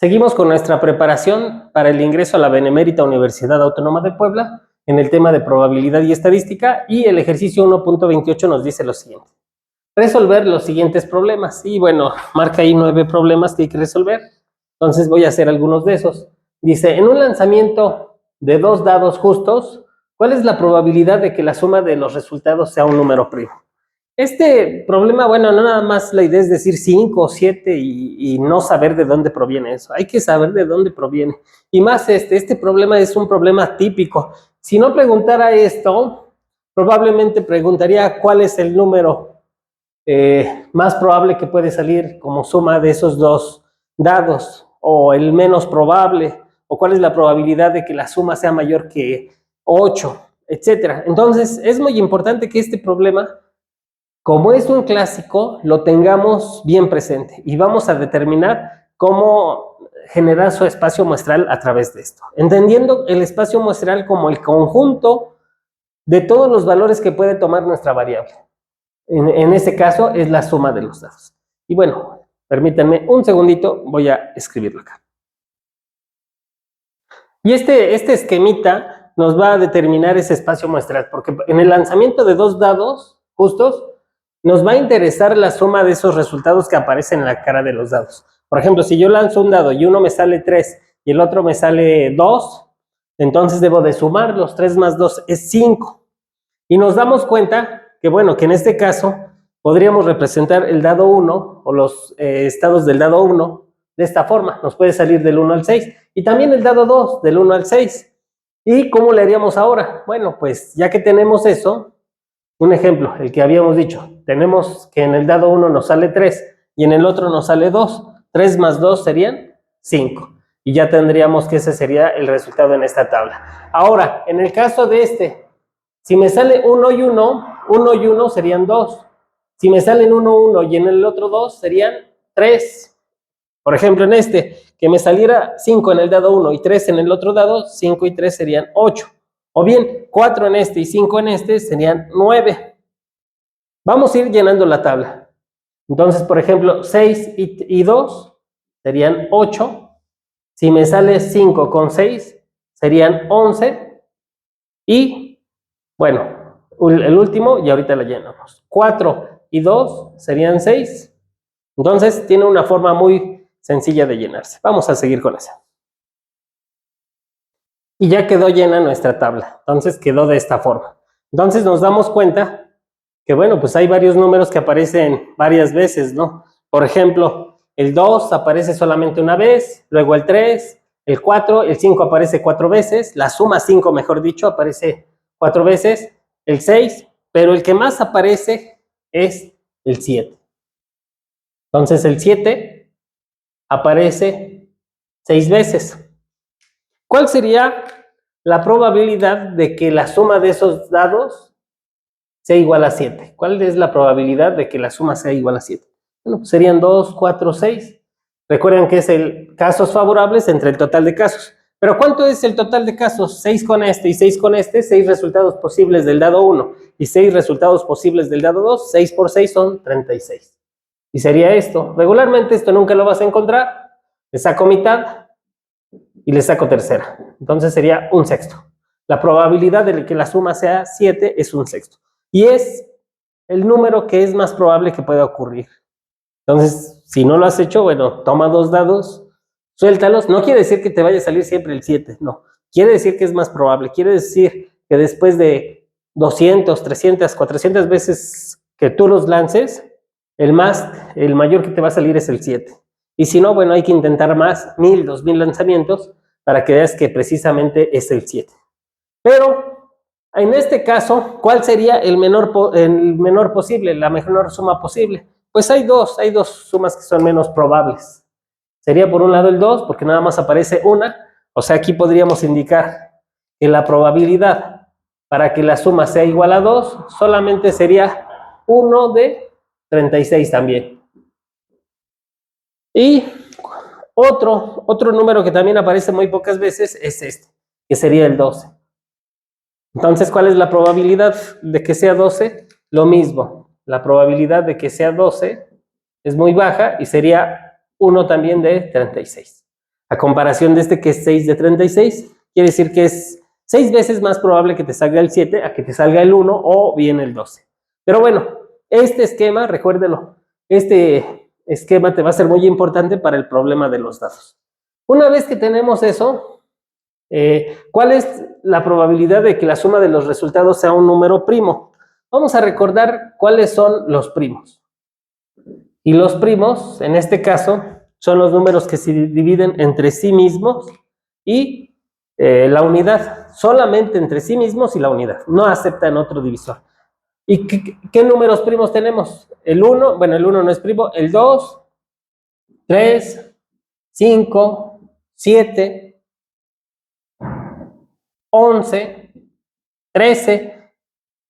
Seguimos con nuestra preparación para el ingreso a la Benemérita Universidad Autónoma de Puebla en el tema de probabilidad y estadística, y el ejercicio 1.28 nos dice lo siguiente: resolver los siguientes problemas. Y bueno, marca ahí 9 problemas que hay que resolver. Entonces voy a hacer algunos de esos. Dice, en un lanzamiento de 2 dados justos, ¿cuál es la probabilidad de que la suma de los resultados sea un número primo? Este problema, bueno, no nada más la idea es decir 5 o 7 y no saber de dónde proviene eso. Hay que saber de dónde proviene. Y más este problema es un problema típico. Si no preguntara esto, probablemente preguntaría cuál es el número más probable que puede salir como suma de esos 2 dados, o el menos probable, o cuál es la probabilidad de que la suma sea mayor que 8, etcétera. Entonces, es muy importante que este problema, como es un clásico, lo tengamos bien presente y vamos a determinar cómo generar su espacio muestral a través de esto, entendiendo el espacio muestral como el conjunto de todos los valores que puede tomar nuestra variable. En este caso es la suma de los dados. Y bueno, permítanme un segundito, voy a escribirlo acá. Y este esquemita nos va a determinar ese espacio muestral, porque en el lanzamiento de 2 dados justos, nos va a interesar la suma de esos resultados que aparecen en la cara de los dados. Por ejemplo, si yo lanzo un dado y uno me sale 3 y el otro me sale 2, entonces debo de sumarlos. 3 más 2 es 5. Y nos damos cuenta que, bueno, que en este caso podríamos representar el dado 1 o los estados del dado 1 de esta forma. Nos puede salir del 1 al 6. Y también el dado 2 del 1 al 6. ¿Y cómo le haríamos ahora? Bueno, pues ya que tenemos eso, un ejemplo, el que habíamos dicho, tenemos que en el dado 1 nos sale 3 y en el otro nos sale 2. 3 más 2 serían 5. Y ya tendríamos que ese sería el resultado en esta tabla. Ahora, en el caso de si me sale 1 y 1, 1 y 1 serían 2. Si me salen 1, 1 y en el otro 2 serían 3. Por ejemplo, en que me saliera 5 en el dado 1 y 3 en el otro dado, 5 y 3 serían 8. O bien, 4 en y 5 en serían 9. Vamos a ir llenando la tabla. Entonces, por ejemplo, 6 y 2 serían 8. Si me sale 5 con 6, serían 11. Y, bueno, el último, y ahorita la llenamos. 4 y 2 serían 6. Entonces, tiene una forma muy sencilla de llenarse. Vamos a seguir con esa. Y ya quedó llena nuestra tabla. Entonces, quedó de esta forma. Entonces, nos damos cuenta que, bueno, pues hay varios números que aparecen varias veces, ¿no? Por ejemplo, el 2 aparece solamente una vez, luego el 3, el 4, el 5 aparece 4 veces, la suma 5, mejor dicho, aparece 4 veces, el 6, pero el que más aparece es el 7. Entonces, el 7 aparece 6 veces. ¿Cuál sería la probabilidad de que la suma de esos dados sea igual a 7? ¿Cuál es la probabilidad de que la suma sea igual a 7? Bueno, pues serían 2, 4, 6. Recuerden que es el casos favorables entre el total de casos. ¿Pero cuánto es el total de casos? 6 con y 6 con 6 resultados posibles del dado 1 y 6 resultados posibles del dado 2. 6 por 6 son 36. Y sería esto. Regularmente esto nunca lo vas a encontrar. Le saco mitad y le saco tercera. Entonces sería 1/6. La probabilidad de que la suma sea 7 es 1/6. Y es el número que es más probable que pueda ocurrir. Entonces, si no lo has hecho, bueno, toma 2 dados, suéltalos. No quiere decir que te vaya a salir siempre el 7, no. Quiere decir que es más probable. Quiere decir que después de 200, 300, 400 veces que tú los lances, el mayor que te va a salir es el 7. Y si no, bueno, hay que intentar más, 1000, 2000 lanzamientos para que veas que precisamente es el 7. Pero en este caso, ¿cuál sería el menor posible, la menor suma posible? Pues hay dos sumas que son menos probables. Sería por un lado el 2, porque nada más aparece una, o sea, aquí podríamos indicar que la probabilidad para que la suma sea igual a 2 solamente sería 1 de 36 también. Y otro número que también aparece muy pocas veces es que sería el 12. Entonces, ¿cuál es la probabilidad de que sea 12? Lo mismo, la probabilidad de que sea 12 es muy baja y sería 1 también de 36. a comparación de este que es 6 de 36, quiere decir que es 6 veces más probable que te salga el 7 a que te salga el 1 o bien el 12. Pero bueno, este esquema, recuérdelo, este esquema te va a ser muy importante para el problema de los dados. Una vez que tenemos eso, ¿cuál es la probabilidad de que la suma de los resultados sea un número primo? Vamos a recordar cuáles son los primos. Y los primos, en este caso, son los números que se dividen entre sí mismos y la unidad. Solamente entre sí mismos y la unidad. No aceptan otro divisor. ¿Y qué números primos tenemos? El 1, bueno, el 1 no es primo, el 2, 3, 5, 7, 11, 13,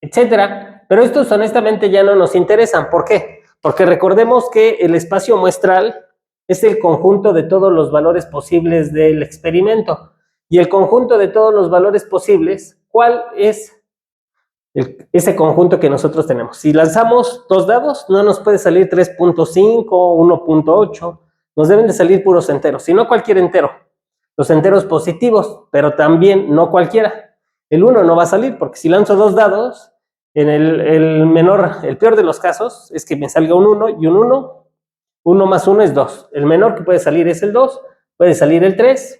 etcétera. Pero estos honestamente ya no nos interesan. ¿Por qué? Porque recordemos que el espacio muestral es el conjunto de todos los valores posibles del experimento. Y el conjunto de todos los valores posibles, ¿cuál es ese conjunto que nosotros tenemos? Si lanzamos 2 dados, no nos puede salir 3.5, 1.8, nos deben de salir puros enteros, si no cualquier entero. Los enteros positivos, pero también no cualquiera. El 1 no va a salir, porque si lanzo 2 dados, en el peor de los casos, es que me salga un 1 y un 1. 1 más 1 es 2. El menor que puede salir es el 2, puede salir el 3.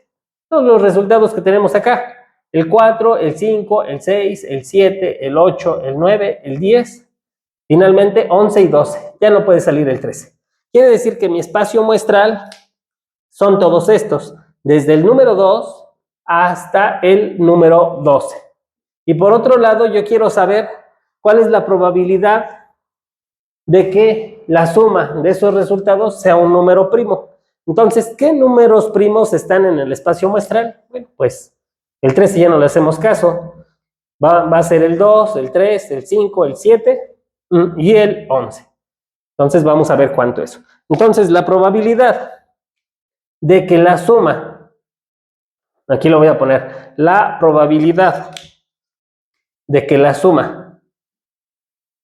Todos los resultados que tenemos acá. El 4, el 5, el 6, el 7, el 8, el 9, el 10. Finalmente 11 y 12. Ya no puede salir el 13. Quiere decir que mi espacio muestral son todos estos, desde el número 2 hasta el número 12. Y por otro lado, yo quiero saber cuál es la probabilidad de que la suma de esos resultados sea un número primo. Entonces, ¿qué números primos están en el espacio muestral? Bueno, pues el 13 ya no le hacemos caso. Va a ser el 2, el 3, el 5, el 7 y el 11. Entonces, vamos a ver cuánto es. Entonces, la probabilidad de que la suma, aquí lo voy a poner, la probabilidad de que la suma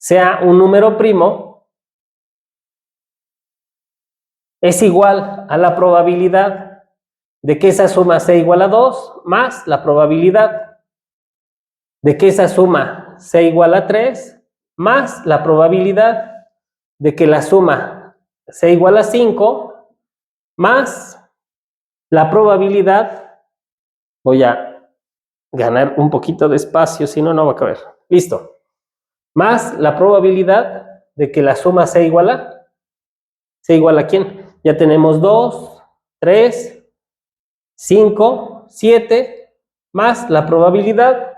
sea un número primo es igual a la probabilidad de que esa suma sea igual a 2 más la probabilidad de que esa suma sea igual a 3 más la probabilidad de que la suma sea igual a 5 más la probabilidad, voy a ganar un poquito de espacio, si no, no va a caber. Listo. Más la probabilidad de que la suma sea igual a ¿quién? Ya tenemos 2, 3, 5, 7, más la probabilidad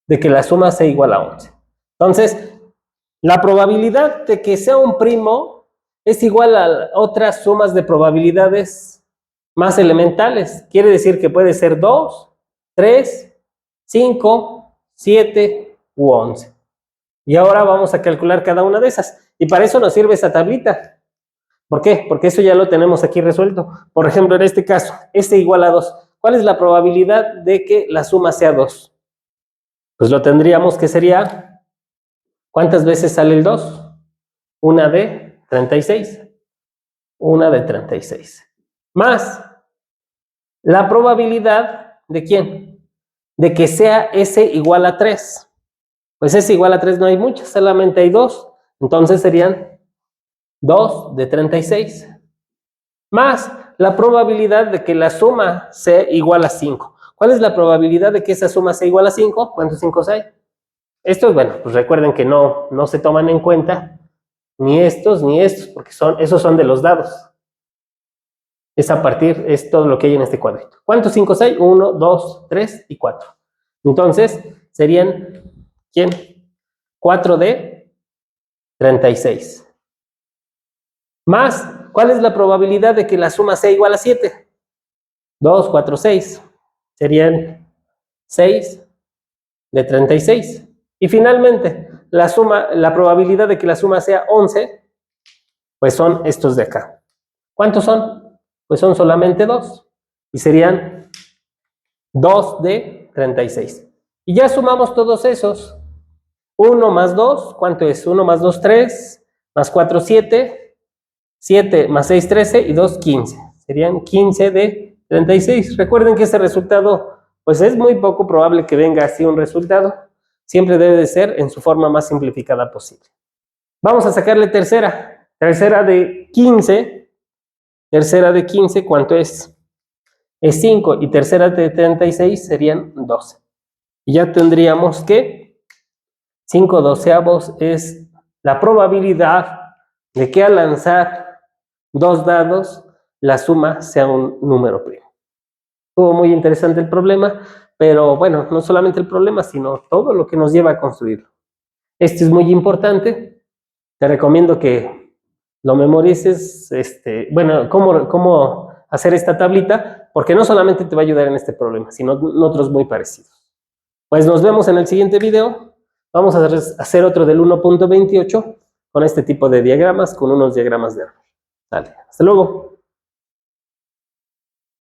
de que la suma sea igual a 11. Entonces, la probabilidad de que sea un primo es igual a otras sumas de probabilidades más elementales. Quiere decir que puede ser 2, 3, 5, 7 u 11. Y ahora vamos a calcular cada una de esas. Y para eso nos sirve esa tablita. ¿Por qué? Porque eso ya lo tenemos aquí resuelto. Por ejemplo, en este caso, este igual a 2. ¿Cuál es la probabilidad de que la suma sea 2? Pues lo tendríamos que sería, ¿cuántas veces sale el 2? Una de 36. Una de 36. Más la probabilidad de ¿quién? De que sea S igual a 3. Pues S igual a 3 no hay muchas, solamente hay 2. Entonces serían 2 de 36. Más la probabilidad de que la suma sea igual a 5. ¿Cuál es la probabilidad de que esa suma sea igual a 5? ¿Cuántos 5 hay? Estos, bueno, pues recuerden que no se toman en cuenta ni estos, porque esos son de los dados. Es todo lo que hay en este cuadrito. ¿Cuántos 5 hay? 1, 2, 3 y 4. Entonces, serían, ¿quién? 4 de 36. Más, ¿cuál es la probabilidad de que la suma sea igual a 7? 2, 4, 6. Serían 6 de 36. Y finalmente, la probabilidad de que la suma sea 11, pues son estos de acá. ¿Cuántos son? Pues son solamente 2. Y serían 2 de 36. Y ya sumamos todos esos. 1 más 2, ¿cuánto es? 1 más 2, 3, más 4, 7, 7 más 6, 13 y 2, 15. Serían 15 de 36. Recuerden que este resultado, pues es muy poco probable que venga así un resultado. Siempre debe de ser en su forma más simplificada posible. Vamos a sacarle tercera. Tercera de 15. Tercera de 15, ¿cuánto es? Es 5. Y tercera de 36 serían 12. Y ya tendríamos que 5 doceavos es la probabilidad de que al lanzar 2 dados, la suma sea un número primo. Estuvo muy interesante el problema, pero bueno, no solamente el problema, sino todo lo que nos lleva a construirlo. Este es muy importante. Te recomiendo que lo memorices, bueno, cómo hacer esta tablita, porque no solamente te va a ayudar en este problema, sino en otros muy parecidos. Pues nos vemos en el siguiente video. Vamos a hacer otro del 1.28 con este tipo de diagramas, con unos diagramas de error. Dale, hasta luego.